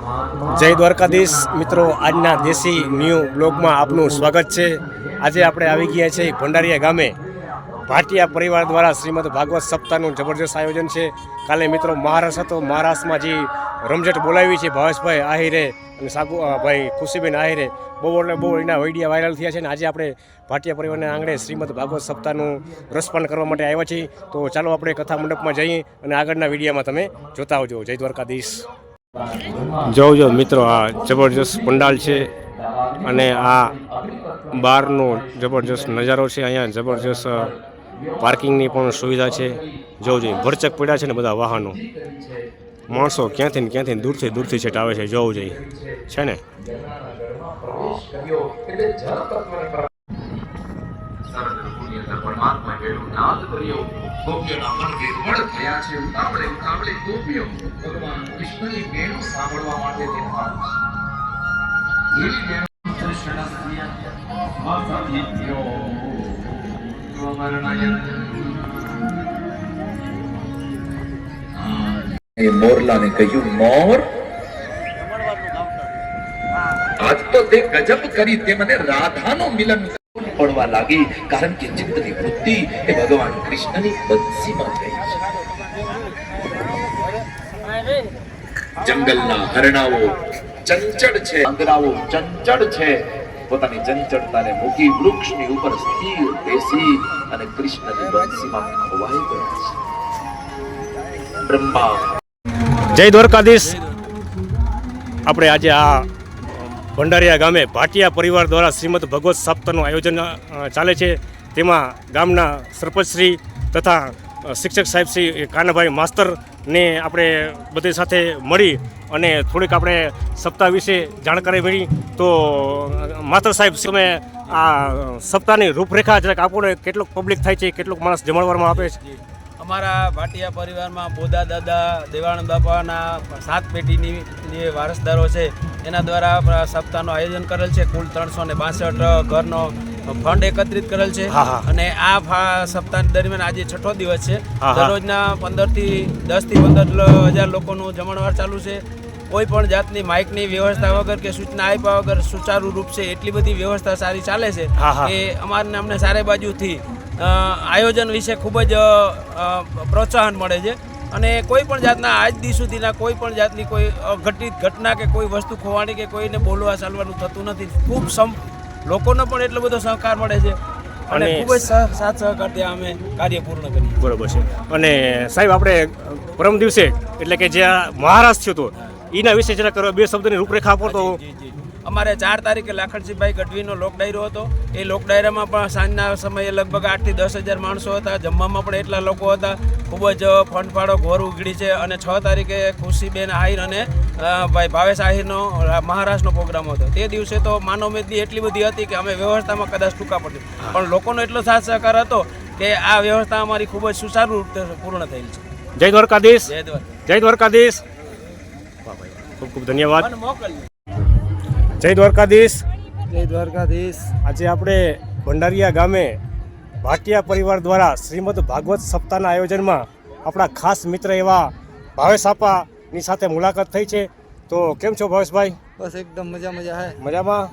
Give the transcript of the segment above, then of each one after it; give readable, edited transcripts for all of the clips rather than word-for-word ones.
જય દ્વારકાધીશ મિત્રો, આજના દેશી ન્યૂ બ્લોગમાં આપનું સ્વાગત છે। આજે આપણે આવી ગયા છીએ ભંડારીયા ગામે। ભાટિયા પરિવાર દ્વારા શ્રીમદ ભાગવત સપ્તાહનું જબરજસ્ત આયોજન છે। કાલે મિત્રો મહારાષ્ટ્ર હતો, મહારાષ્ટ્રમાં જે રમઝટ બોલાવી છે ભાવેશભાઈ આહિરે અને ભાઈ ખુશીબેન આહિરે, બહુ એટલે બહુ એના વિડીયા વાયરલ થયા છે ને આજે આપણે ભાટિયા પરિવારના આંગણે શ્રીમદ ભાગવત સપ્તાહનું રસપાન કરવા માટે આવ્યા છીએ। તો ચાલો આપણે કથા મંડપમાં જઈએ અને આગળના વિડીયામાં તમે જોતા આવજો। જય દ્વારકાધીશ। જોજો મિત્રો, આ જબરજસ્ત પંડાલ છે અને આ બહારનો જબરજસ્ત નજારો છે। અહીંયા જબરજસ્ત પાર્કિંગની પણ સુવિધા છે। જોજો ભરચક પડ્યા છે ને બધા વાહનો, માણસો ક્યાંથી દૂરથી છેટ આવે છે। જોવું જોઈએ છે ને। ગોપીઓના મન વિહવળ થયા છે। ઉતાવળે ઉતાવળે ગોપીઓ ભગવાન કૃષ્ણની વેણુ સાંભળવા માટે તેના મોરલાને કહ્યું, મોર આજ તો તે ગજબ કરી, તે મને રાધાનું મિલન પડવા લાગી, કારણ કે ચિત્તની વૃત્તિ એ ભગવાન કૃષ્ણની બંસીમાં થઈ છે। જંગલના હરણાઓ ચંચળ છે, આંગરાઓ ચંચળ છે, પોતાની ચંચળતાને મૂકી વૃક્ષની ઉપર સ્થિર બેસી અને કૃષ્ણની બંસીમાં ખોવાઈ ગયા છે। બ્રહ્મા જય દ્વારકાધીશ। આપણે આજે આ ભંડારીયા ગામે ભાટિયા પરિવાર દ્વારા શ્રીમદ ભગવત સપ્તાહનું આયોજન ચાલે છે। તેમાં ગામના સરપંચશ્રી તથા શિક્ષક સાહેબ શ્રી કાનાભાઈ માસ્તરને આપણે બધી સાથે મળી અને થોડીક આપણે સપ્તાહ વિશે જાણકારી મળી। તો માસ્તર સાહેબ, તમે આ સપ્તાહની રૂપરેખા જરાક આપો ને, કેટલું પબ્લિક થાય છે, કેટલું માણસ જમણવારમાં આપે છે? અમારા ભાટિયા પરિવારમાં બોધા દાદા દેવાનંદ બાપાના 7 પેઢીની જે વારસદારો છે એના દ્વારા સપ્તાહનું આયોજન કરેલ છે। કુલ 362 ઘરનો ફંડ એકત્રિત કરેલ છે અને આ સપ્તાહ દરમિયાન આજે 6થો દિવસ છે। દરરોજના 10 થી 15,000 લોકોનું જમણવાર ચાલુ છે। કોઈ પણ જાતની માઇકની વ્યવસ્થા વગર કે સૂચના આપ્યા વગર સુચારુ રૂપ છે એટલી બધી વ્યવસ્થા સારી ચાલે છે કે અમને સારે બાજુથી આયોજન વિશે ખૂબ જ પ્રોત્સાહન મળે છે અને કોઈ પણ જાતના આજ દી સુધીના કોઈ પણ જાતની કોઈ અઘટિત ઘટના કે કોઈ વસ્તુ ખોવાની કે કોઈને બોલવા ચાલવાનું થતું નથી। ખૂબ લોકોનો પણ એટલો બધો સહકાર મળે છે અને ખૂબ જ સાથ સહકારથી અમે કાર્ય પૂર્ણ કરીએ। બરોબર છે। અને સાહેબ, આપણે પરમ દિવસે એટલે કે જે મહારાષ્ટ્ર થયું હતું એના વિશે જરાક 2 શબ્દની રૂપરેખા આપો તો। અમારે 4 તારીખે લાખણસિંહભાઈ ગઢવીનો લોક ડાયરો હતો। એ લોક ડાયરામાં પણ સાંજના સમયે લગભગ 8 થી 10,000 માણસો હતા। જમવામાં પણ એટલા લોકો હતા। ખૂબ જ ફંડફાળો ઘોર ઉઘડી છે અને 6 તારીખે ખુશીબેન આહિર અને ભાઈ ભાવેશ આહિરનો મહારાષ્ટ્રનો પ્રોગ્રામ હતો। તે દિવસે તો માનવમેદની એટલી બધી હતી કે અમે વ્યવસ્થામાં કદાચ ટૂંકા પડતી, પણ લોકોનો એટલો સાથ સહકાર હતો કે આ વ્યવસ્થા અમારી ખૂબ જ સુચારુ રીતે પૂર્ણ થયેલ છે। જય દ્વારકાધીશ। જય દ્વારકાધીશ। ખૂબ ખૂબ ધન્યવાદ। જય દ્વારકાધીશ। જય દ્વારકાધીશ। આજે આપણે ભંડારીયા ગામે ભાટિયા પરિવાર દ્વારા શ્રીમદ ભાગવત સપ્તાહના આયોજનમાં આપણા ખાસ મિત્ર એવા ભાવેશ આપાની સાથે મુલાકાત થઈ છે। તો કેમ છો ભાવેશભાઈ? બસ એકદમ મજા હે। મજામાં?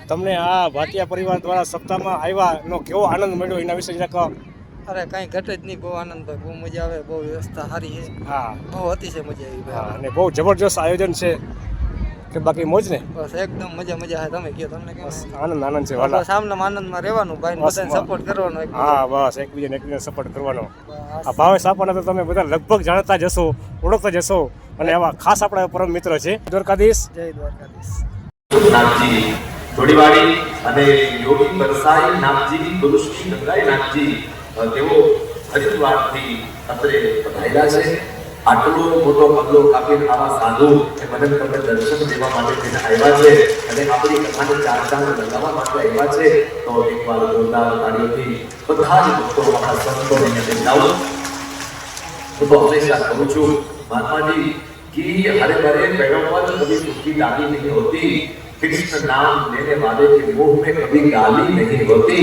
તમને આ ભાટિયા પરિવાર દ્વારા સપ્તાહમાં આવ્યાનો કેવો આનંદ મળ્યો એના વિશે જરાક? અરે કાંઈ ઘટે જ નહીં, બહુ આનંદ ભાઈ, બહુ મજા આવે, બહુ વ્યવસ્થા સારી છે। હા, બહુ અતિશય મજા આવી ભાઈ। અને બહુ જબરજસ્ત આયોજન છે કે બાકી મોજ ને? બસ એકદમ મજા હે। તમે કહો, તમને કેમ? આનંદ છે વાલા। બસ આમના આનંદમાં રહેવાનું ભાઈ, બધાને સપોર્ટ કરવાનો। હા, બસ એકબીજાને સપોર્ટ કરવાનો। આ ભાવેશ આપવાના તો તમે બધા લગભગ જાણતા જશો, ઓળખતા જશો અને આવા ખાસ આપણા પરમ મિત્ર છે। દ્વારકાધીશ। જય દ્વારકાધીશ। નાથજી થોડીવાડી અને યોગી બરસાઈ નાથજી, ગુરુશ્રી ગંગાઈ નાથજી તેઓ હરિદ્વારથી અત્રે પધાર્યા છે। આટલો મોટો પગલો કાપીને આવા સાધુ મને તમને દર્શન દેવા માટે આવ્યા છે અને આપણી કથાને 4 ચાંદ લગાવવા માટે આવ્યા છે। તો એકવાર જોરદાર તાળીઓથી બધા જ ભક્તો આપણા સંતોને બિરદાવો। હું તો હંમેશા કહું છું महात्मा जी कि हरे भरे पेड़ों पर कभी सूखी डाली नहीं होती, कृष्ण नाम लेने वाले के मुंह में कभी गाली नहीं होती।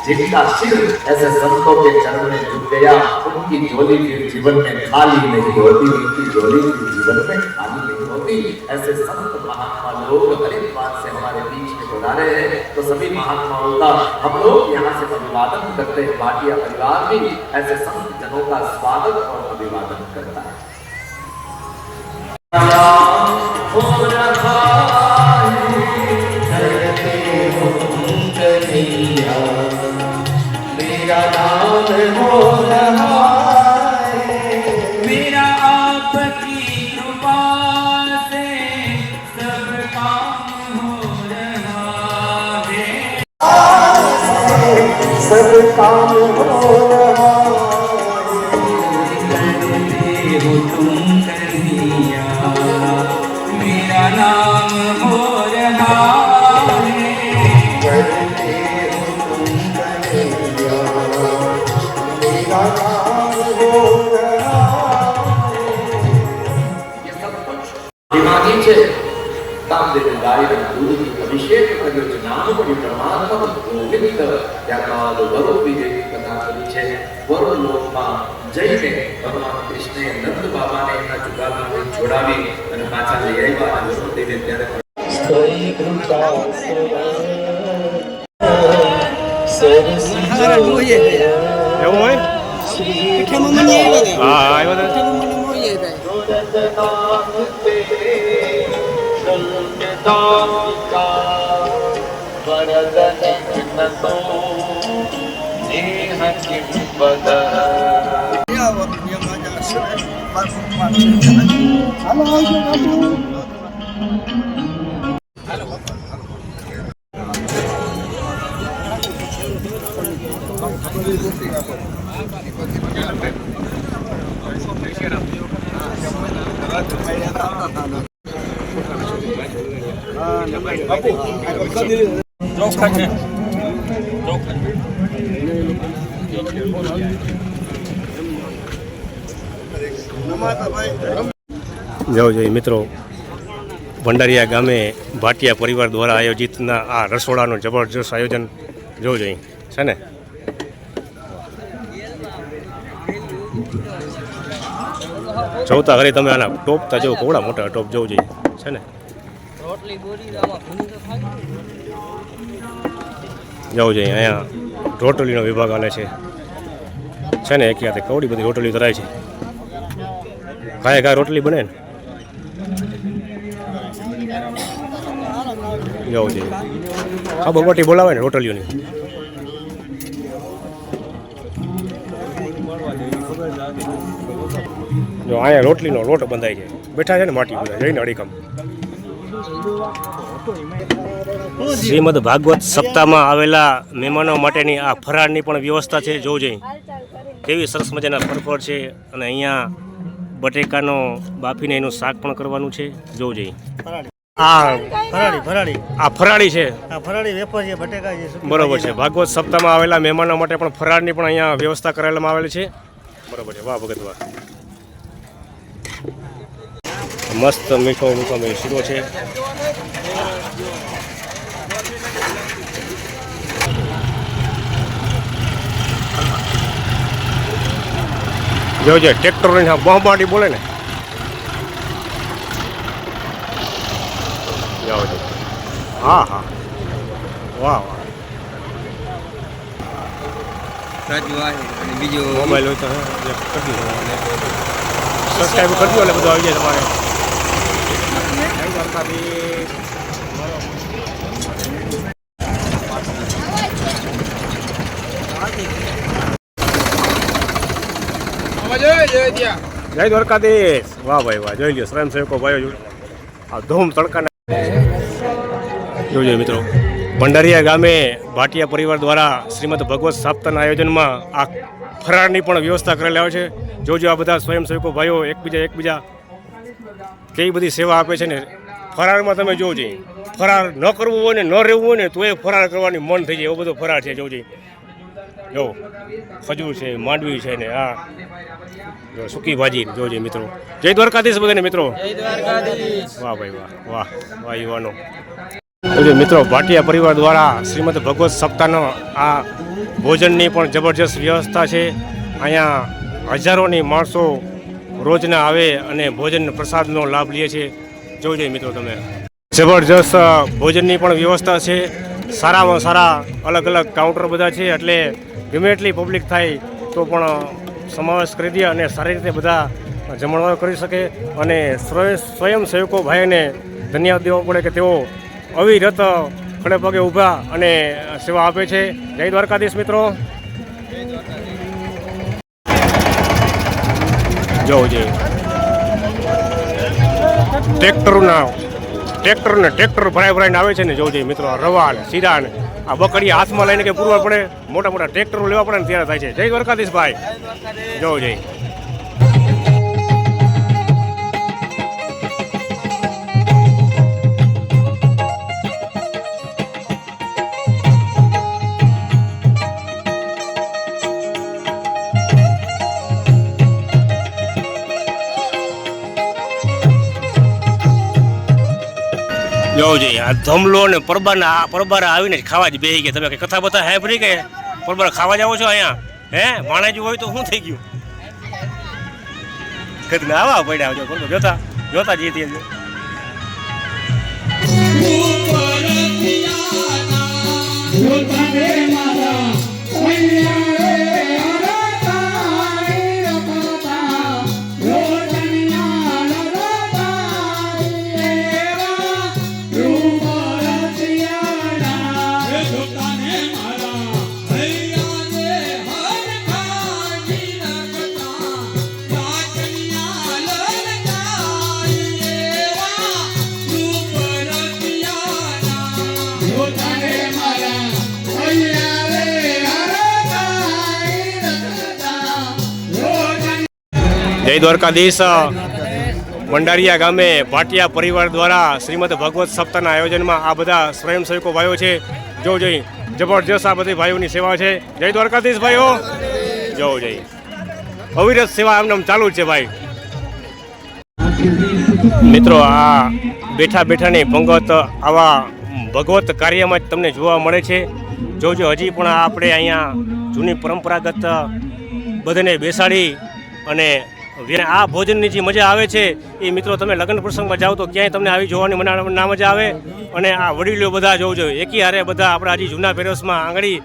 जिनका सिर ऐसे संतों के चरण में झुक गया, उनकी झोली फिर जीवन में खाली नहीं होती, उनकी झोली फिर जीवन में खाली नहीं होती। ऐसे संत महात्मा लोग हरिद्वार से हमारे बीच में पधारे हैं, तो सभी महात्माओं का हम लोग यहाँ से अभिवादन करते हैं। भाटिया परिवार भी ऐसे संत जनों का स्वागत और अभिवादन करता है। मेरा नाम हो रहा है, मेरा आपकी कृपा से सब काम हो रहा है, सब काम हो रहा है, हो तुम कन्हैया, मेरा नाम हो रहा है, दिमागी છે તામદેવ ગાયના દૂધથી અભિષેક કર્યો છે, નામ પડ્યું પરમાત્મા ગોવિંદ, ત્યારબાદ વરુ વિજયની કથા કરી છે। વરુલોકમાં જઈને ભગવાન કૃષ્ણએ નંદ બાબાને એમના જુગારમાં જોડાવી અને પાછા લઈ આવ્યા અને વરુદેવે ત્યારે એવું હોય? હા આવ્યો તો જો જોઈએ મિત્રો, ભંડારીયા ગામે ભાટિયા પરિવાર દ્વારા આયોજિતના આ રસોડાનું જબરજસ્ત આયોજન જોવું જોઈએ છે ને। જોતા ઘરે તમે આના ટોપતા જેવું કેવડા મોટા ટોપ જોવું જોઈએ છે ને। જવું જોઈએ અહીંયા રોટલીનો વિભાગ આલે છે ને, એક યાદ કવડી બધી રોટલી કરાય છે, કાંઈ કાંઈ રોટલી બને ને જવું જોઈએ। ખબર પટ્ટી બોલાવે ને રોટલીઓની, જો અહીંયા રોટલીનો લોટ બંધાય છે, બેઠા છે ને માટી બધા જઈને અડીકમ। શ્રીમદ ભાગવત સપ્તાહમાં આવેલા મહેમાનો માટેની આ ફરાળની પણ વ્યવસ્થા છે, જોવું જોઈએ કેવી સરસ મજાના ફરફર છે, અને અહીંયા બટેકાનો બાફીને એનું શાક પણ કરવાનું છે, જોવું જોઈએ। આ ફરાળી છે, બરોબર છે। ભાગવત સપ્તાહમાં આવેલા મહેમાનો માટે પણ ફરાળની પણ અહીંયા વ્યવસ્થા કરેલામાં આવેલી છે, બરોબર છે। વાહ ભગત વાહ, મસ્ત મીઠો મીઠો શીરો છે। જોજે ટ્રેક્ટરની બહબાટી બોલે ને, હા હા વાહ વાહ, મોબાઈલ હોય તો કરી દો, સબસ્ક્રાઈબ કરી દો એટલે બધું આવી જાય તમારે। જય દ્વારકાધીશ, વાહ ભાઈ વાહ, જોઈ લ્યો સ્વયંસેવકો ભાઈઓ આ ધૂમ તડકાના। જોજો મિત્રો, ભંડારીયા ગામે ભાટિયા પરિવાર દ્વારા શ્રીમદ ભગવત સપ્તાહના આયોજનમાં આ ફરાળની પણ વ્યવસ્થા કરેલી આવે છે। જોજો આ બધા સ્વયંસેવકો ભાઈઓ એકબીજા કેવી બધી સેવા આપે છે ને। ફરાળમાં તમે જોજો, ફરાળ ન કરવું હોય ને ન રહેવું હોય ને તો એ ફરાળ કરવાની મન થઈ જાય, એવો બધો ફરાળ છે। જોજો જો ખજૂર છે, માંડવી છે ને આ સૂકી ભાજી જોજે મિત્રો। જય દ્વારકાધીશ બધાને મિત્રો, વાહ ભાઈ વાહ વાહ વાહ યુવાનો। મિત્રો ભાટિયા પરિવાર દ્વારા શ્રીમદ ભગવત સપ્તાહનો આ ભોજનની પણ જબરજસ્ત વ્યવસ્થા છે. અહીંયા હજારોની માણસો રોજના આવે અને ભોજન પ્રસાદનો લાભ લે છે. જોઈ મિત્રો તમે જબરજસ્ત ભોજનની પણ વ્યવસ્થા છે. સારામાં સારા અલગ અલગ કાઉન્ટર બધા છે, એટલે ગમે એટલી પબ્લિક થાય તો પણ સમાવેશ કરી દે અને સારી રીતે બધા જમણવાર કરી શકે. અને સ્વયંસેવકો ભાઈને ધન્યવાદ દેવો પડે કે તેઓ અવિરત ખડે પગે ઊભા અને સેવા આપે છે. જય દ્વારકાધીશ મિત્રો. જોવું જોઈએ ટ્રેક્ટર ભરાઈને આવે છે ને. જોવું જોઈએ મિત્રો, રવા ને સીધા ને આ બકડી હાથમાં લઈને કે પૂરવા પડે, મોટા મોટા ટ્રેક્ટરો લેવા પડે ને ત્યારે થાય છે. જય દ્વારકાધીશ ભાઈ. જોવું જોઈએ જોવું જોઈએ આ ધમલો ને પરબારા આવીને ખાવા જ બેસી ગયા. તમે કઈ કથા બતા હે ફરી કે પરબારા ખાવા જાવ છો અહીંયા? હે ભાણેજ હોય તો શું થઈ ગયું? કદી આવા પડ્યા આવજો જોતા જોતા જીતી જય દ્વારકાધીશ. ભંડારીયા ગામે ભાટિયા પરિવાર દ્વારા શ્રીમદ ભગવત સપ્તાહના આયોજનમાં આ બધા સ્વયંસેવકો ભાઈઓ છે. જોવું જોઈએ જબરજસ્ત આ બધી ભાઈઓની સેવા છે. જય દ્વારકાધીશ ભાઈઓ. જોવું જોઈએ અવિરત સેવા એમને ચાલુ જ છે ભાઈ. મિત્રો આ બેઠા બેઠાની પંગત આવા ભગવત કાર્યમાં જ તમને જોવા મળે છે. જોજો હજી પણ આપણે અહીંયા જૂની પરંપરાગત બધાને બેસાડી અને આ ભોજનની જે મજા આવે છે એ મિત્રો તમે લગ્ન પ્રસંગમાં જાઓ તો ક્યાંય તમને આવી જોવાની ના મજા આવે. અને આ વડીલો બધા જોવું જોઈએ એકી હારે બધા આપણા હજી જૂના પેરસમાં આંગળી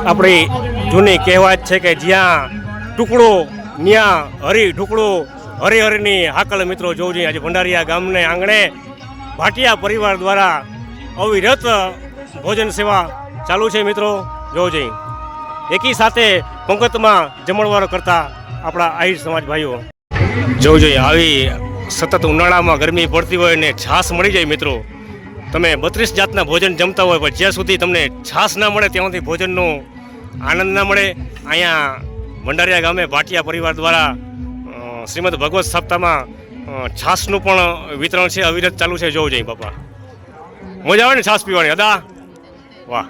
આપણી જૂની કહેવત છે કે જ્યાં ટુકડો ન્યા હરી ઢુકડો હરિહરની હાકલ. મિત્રો જોવું જોઈએ આજે ભંડારીયા ગામને આંગણે ભાટિયા પરિવાર દ્વારા અવિરત ભોજન સેવા ચાલુ છે. મિત્રો જોવું જોઈએ એકી સાથે પંગતમાં જમણવાર કરતા આપણા આહિર સમાજ ભાઈઓ. જોવું જોઈએ આવી સતત ઉનાળામાં ગરમી પડતી હોય ને છાશ મળી જાય. મિત્રો તમે 32 જાતના ભોજન જમતા હોય પણ જ્યાં સુધી તમને છાશ ના મળે ત્યાંથી ભોજનનો આનંદ ના મળે. અહીંયા ભંડારીયા ગામે ભાટિયા પરિવાર દ્વારા શ્રીમદ ભગવત સપ્તાહમાં છાશનું પણ વિતરણ છે, અવિરત ચાલુ છે. જોવું જોઈએ બાપા, મજા આવે ને છાશ પીવાની. અદા વાહ.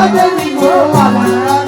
ભજન ગોવાલા